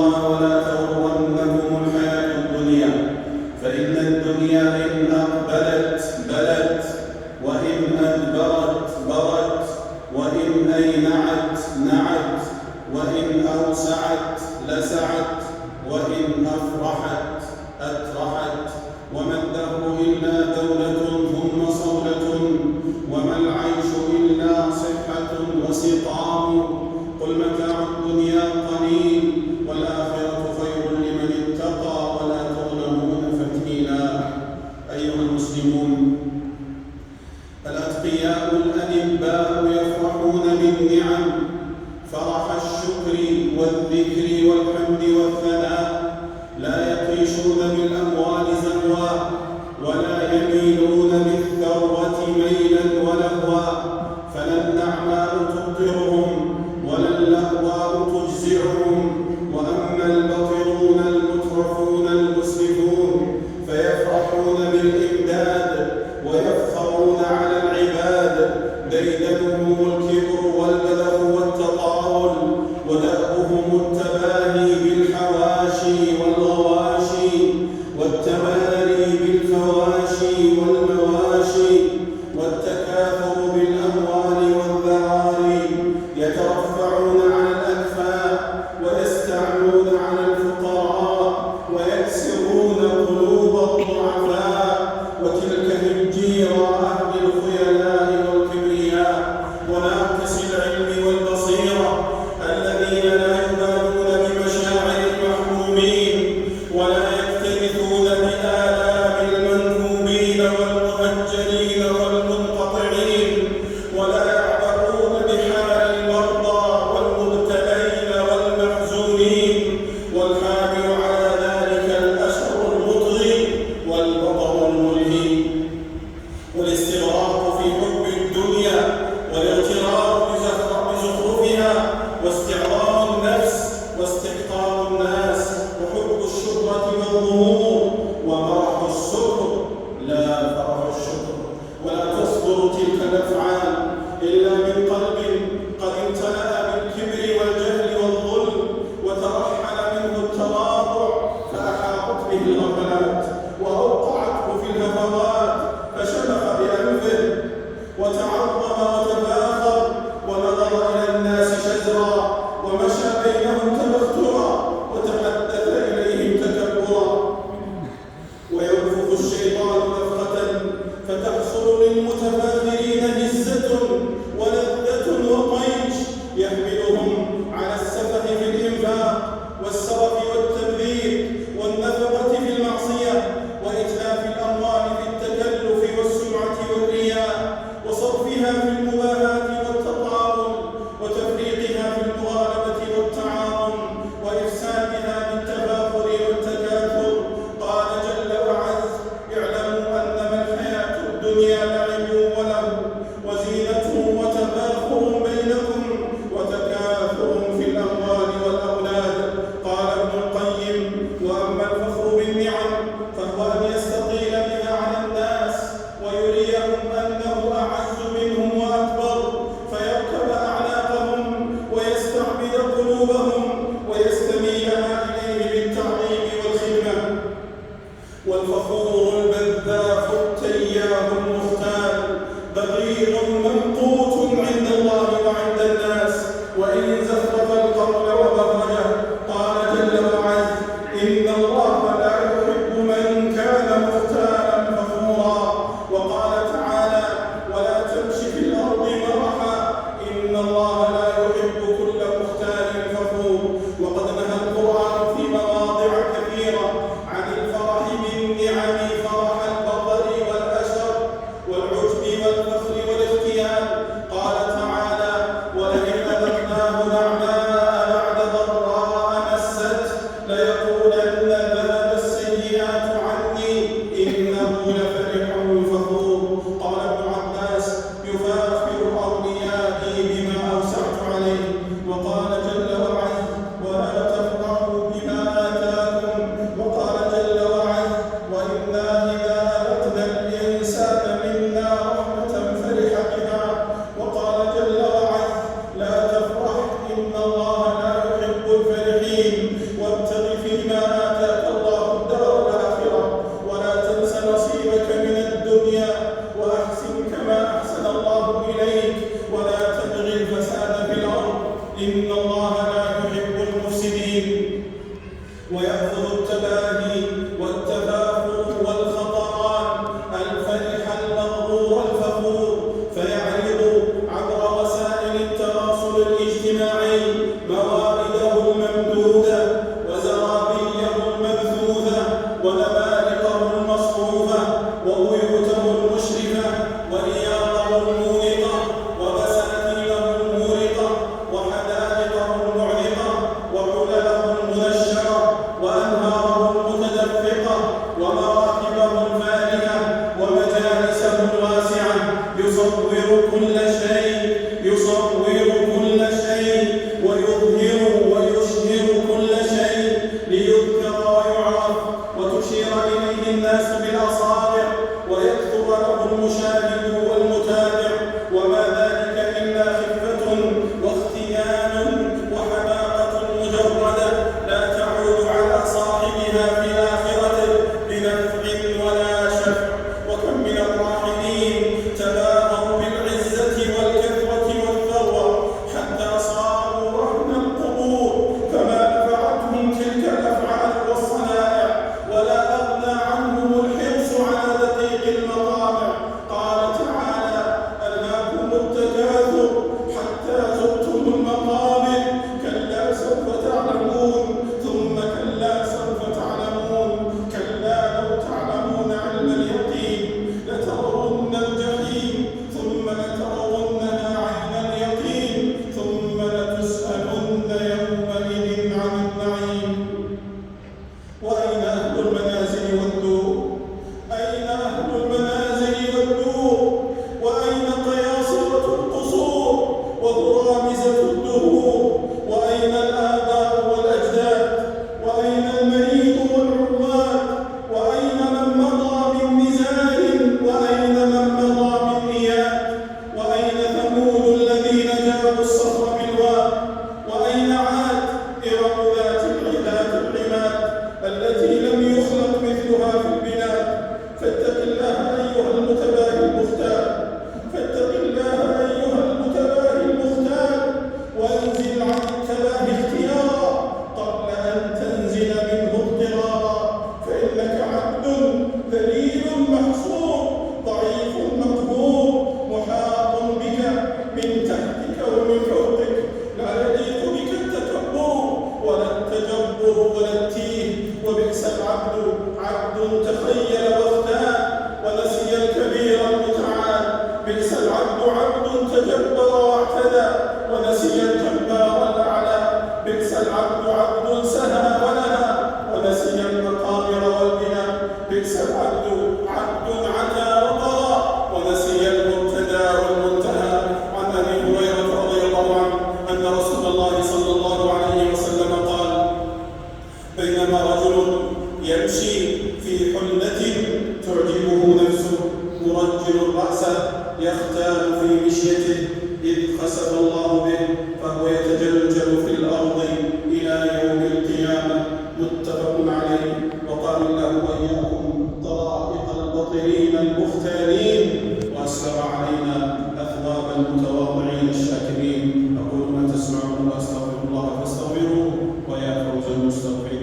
الله ولا تغرنكم الحياة الدنيا، فإن الدنيا إن أقبلت بلت، وإن أدبرت برت، وإن أينعت نعت، وإن أوسعت لسعت، وإن أفرحت أترحت. وما الدهر إلا دولة ثم صولة، وما العيش إلا صحة وسقام. قل متاع الدنيا قليل والآخرة خير لمن اتقى ولا تظلمون فتيلا. أيها المسلمون، الأتقياء الأنباء يفرحون بالنعم فرح الشكر والذكر والحمد والثناء، لا يطيشون بالأموال زلوا، ولا يميلون بالثروة ميلا ولهوا، فلا النعماء تبطرهم ولا اللهواء تجزعهم. وأما البطرون المترفون المسرفون فيفرحون بالإمداد ويفخرون على العباد، ديدنهم الكبر والبذخ والتطاول، ودأبهم التباهي بالحواشي والغواشي ويأخذ التباهي والتفاخر والخطران الفرح المغرور الفخور، فيعرض عبر وسائل التواصل الاجتماعي موارده الممدودة وزرابيه المبثوثة ونمارقه المصفوفة وبيوته المشرفة ورياضه المونقة وبساتينه المورقة وحدائقه المعلقة وعلله المنشرة وأنهاره المتدفقة ومراكبه الفارهة ومجالسه الواسعة، يصور كل شيء ويظهر ويشهر كل شيء ليذكر ويعرف وتشير إليه الناس بالأصابع ويكثر له المشاهد والمتابع، وما ذلك إلا خفة واختيان وحماقة مجردة لا تعود على صاحبها في آخرته بنفع ولا شفع. وكم من الراحلين تباهوا بالعزة والكثرة والثروة حتى صاروا رهن القبور، فما نفعتهم تلك الأفعال والصنائع ولا أغنى عنهم الحرص على دقيق المطامع. قال تعالى: ألهاكم التكاثر حتى زرتم المقابر، كلا سوف تعلمون ثم كلا سوف تعلمون، كلا لو تعلمون علم اليقين لترون الجحيم ثم لترونها عين اليقين ثم لتسألن يومئذ عن النعيم. وأين أهل المنازل والدور؟ أين أهل المنازل والدور؟ وأين قياصرة القصور وغرامزة الدهور؟ وأين الآباء والأجداد؟ وأين المريض والعمال؟ وأين من مضى من مزار؟ وأين من مضى من إياد؟ وأين ثمود الذين جابوا الصخر بالواد؟ وأين عاد إرم ذات العماد التي لم يخلق مثلها في البلاد؟ فاتق الله أيها المتباهي المختال، فاتق الله أيها المتباهي المختال، وانزل عن التباهي اختيارا قبل أن تنزل منه اضطرارا، فإنك عبد ذليل محصور ضعيف مقهور محاط بك من تحتك ومن فوقك، لا يليق بك التكبر ولا التجبر ولا التيه. وبئس العبد عبد تخيل واختال ونسي الكبير المتعال، بئس العبد عبد تجبر واعتدى ونسي الجبار الأعلى، بئس العبد عبد سهى ونهى ونسي المقامر والبناء، بئس العبد عبد عتى وطغى ونسي المبتدى والمنتهى. عن أبي هريرة رضي الله عنه أن رسول الله صلى الله عليه وسلم قال: بينما رجل يمشي في حلة تعجبه نفسه مرجل رأسه يختال في مشيته إذ خسف الله به فهو يتجلجل في الأرض إلى يوم القيامة، متفق عليه. وقال الله وإياكم طرائق البطلين المختالين وأسبغ علينا أثواب المتواضعين الشاكرين. أقول ما تسمعون وأستغفر الله فاستغفروه ويا فوز المستغفرين.